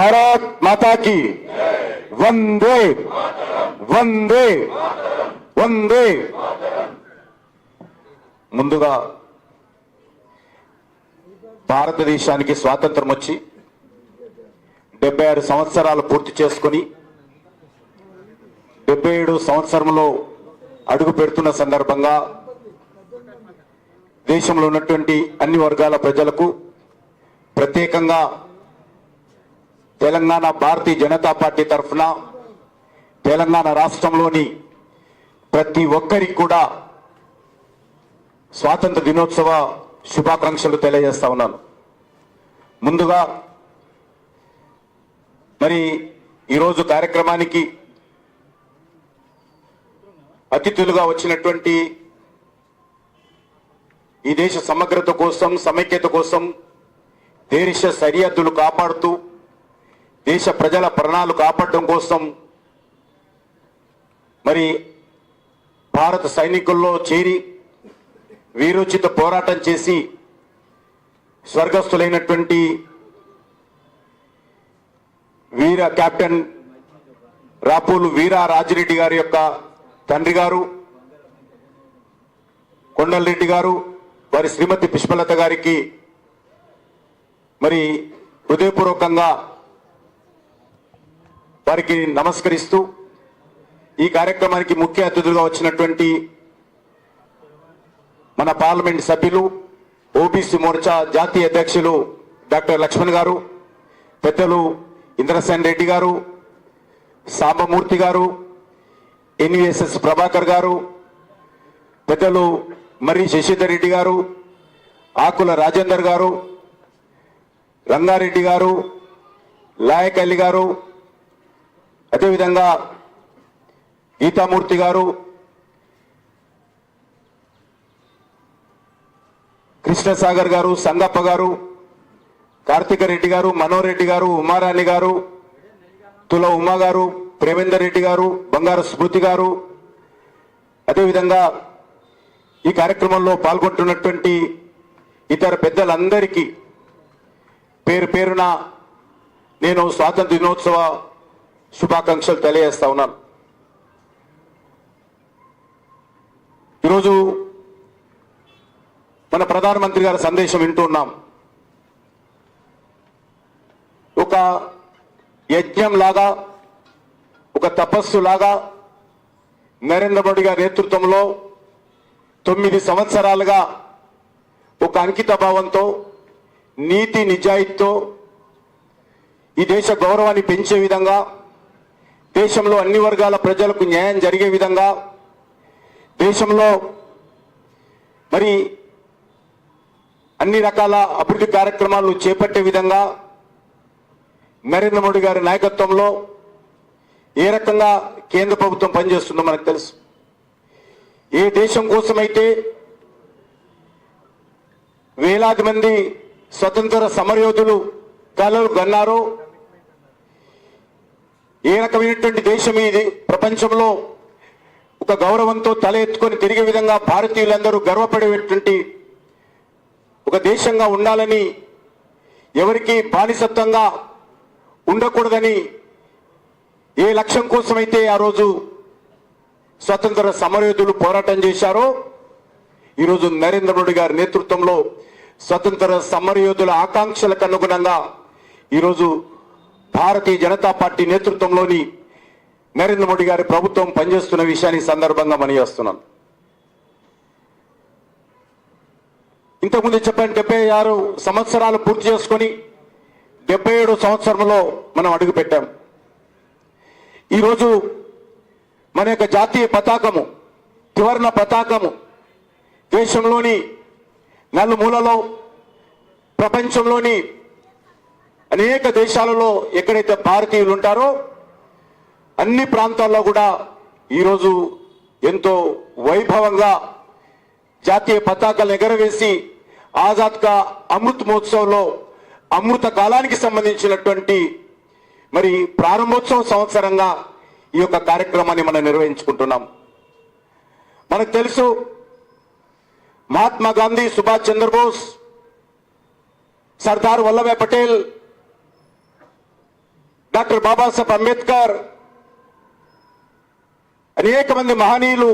భారత్ మాతాకి వందే వందే వందే. ముందుగా భారతదేశానికి స్వాతంత్రం వచ్చి 76 సంవత్సరాలు పూర్తి చేసుకుని 77 సంవత్సరంలో అడుగు పెడుతున్న సందర్భంగా దేశంలో ఉన్నటువంటి అన్ని వర్గాల ప్రజలకు, ప్రత్యేకంగా తెలంగాణ భారతీయ జనతా పార్టీ తరఫున తెలంగాణ రాష్ట్రంలోని ప్రతి ఒక్కరికి కూడా స్వాతంత్ర దినోత్సవ శుభాకాంక్షలు తెలియజేస్తా ఉన్నాను. ముందుగా మరి ఈరోజు కార్యక్రమానికి అతిథులుగా వచ్చినటువంటి ఈ దేశ సమగ్రత కోసం, సమైక్యత కోసం, దేశ సరిహద్దులు కాపాడుతూ దేశ ప్రజల ప్రాణాలు కాపాడడం కోసం మరి భారత సైనికుల్లో చేరి వీరోచిత పోరాటం చేసి స్వర్గస్థులైనటువంటి వీర కెప్టెన్ రాపూలు వీర రాజిరెడ్డి గారి యొక్క తండ్రి గారు కొండలరెడ్డి గారు, వారి శ్రీమతి పుష్పలత గారికి మరి హృదయపూర్వకంగా వారికి నమస్కరిస్తూ, ఈ కార్యక్రమానికి ముఖ్య అతిథులుగా వచ్చినటువంటి మన పార్లమెంట్ సభ్యులు, ఓబీసీ మోర్చా జాతీయ అధ్యక్షులు డాక్టర్ లక్ష్మణ్ గారు, పెద్దలు ఇంద్రసేన్ రెడ్డి గారు, సాంబమూర్తి గారు, ఎన్విఎస్ఎస్ ప్రభాకర్ గారు, పెద్దలు మరి శశిధర్ రెడ్డి గారు, ఆకుల రాజేందర్ గారు, రంగారెడ్డి గారు, లాయకల్లి గారు, అదేవిధంగా గీతామూర్తి గారు, కృష్ణసాగర్ గారు, సంగప్ప గారు, కార్తిక రెడ్డి గారు, మనోహర్ రెడ్డి గారు, ఉమారాణి గారు, తుల ఉమా గారు, ప్రేమేందర్ రెడ్డి గారు, బంగారు స్మృతి గారు, అదేవిధంగా ఈ కార్యక్రమంలో పాల్గొంటున్నటువంటి ఇతర పెద్దలందరికీ పేరు పేరున నేను స్వాతంత్ర దినోత్సవ శుభాకాంక్షలు తెలియజేస్తా ఉన్నాను. ఈరోజు మన ప్రధానమంత్రి గారి సందేశం వింటున్నాం. ఒక యజ్ఞం లాగా, ఒక తపస్సు లాగా నరేంద్ర మోడీ గారి నేతృత్వంలో 9 సంవత్సరాలుగా ఒక అంకిత భావంతో, నీతి నిజాయితీతో ఈ దేశ గౌరవాన్ని పెంచే విధంగా, దేశంలో అన్ని వర్గాల ప్రజలకు న్యాయం జరిగే విధంగా, దేశంలో మరి అన్ని రకాల అభివృద్ధి కార్యక్రమాలు చేపట్టే విధంగా నరేంద్ర మోడీ గారి నాయకత్వంలో ఏ రకంగా కేంద్ర ప్రభుత్వం పనిచేస్తుందో మనకు తెలుసు. ఏ దేశం కోసమైతే వేలాది మంది స్వతంత్ర సమరయోధులు కలలు గన్నారో, ఏ రకమైనటువంటి దేశం ఇది ప్రపంచంలో ఒక గౌరవంతో తల ఎత్తుకొని తిరిగే విధంగా భారతీయులందరూ గర్వపడేటువంటి ఒక దేశంగా ఉండాలని, ఎవరికి బానిసత్వంగా ఉండకూడదని ఏ లక్ష్యం కోసమైతే ఆ రోజు స్వతంత్ర సమరయోధులు పోరాటం చేశారో, ఈరోజు నరేంద్ర మోడీ గారి నేతృత్వంలో స్వతంత్ర సమరయోధుల ఆకాంక్షలకు అనుగుణంగా ఈరోజు భారతీయ జనతా పార్టీ నేతృత్వంలోని నరేంద్ర మోడీ గారి ప్రభుత్వం పనిచేస్తున్న విషయాన్ని సందర్భంగా మనయేస్తున్నాను. ఇంతకుముందు చెప్పాను, 76 సంవత్సరాలు పూర్తి చేసుకొని 77 సంవత్సరంలో మనం అడుగు పెట్టాం. ఈరోజు మన యొక్క జాతీయ పతాకము, త్రివర్ణ పతాకము దేశంలోని నలుమూలలో, ప్రపంచంలోని అనేక దేశాలలో ఎక్కడైతే భారతీయులు ఉంటారో అన్ని ప్రాంతాల్లో కూడా ఈరోజు ఎంతో వైభవంగా జాతీయ పతాకాలను ఎగరవేసి ఆజాద్ కా అమృత్ మహోత్సవంలో అమృత కాలానికి సంబంధించినటువంటి మరి ప్రారంభోత్సవ సంవత్సరంగా ఈ యొక్క కార్యక్రమాన్ని మనం నిర్వహించుకుంటున్నాం. మనకు తెలుసు, మహాత్మా గాంధీ, సుభాష్ చంద్రబోస్, సర్దార్ వల్లభాయ్ పటేల్ డాక్టర్ బాబాసాహెబ్ అంబేద్కర్ అనేక మంది మహనీయులు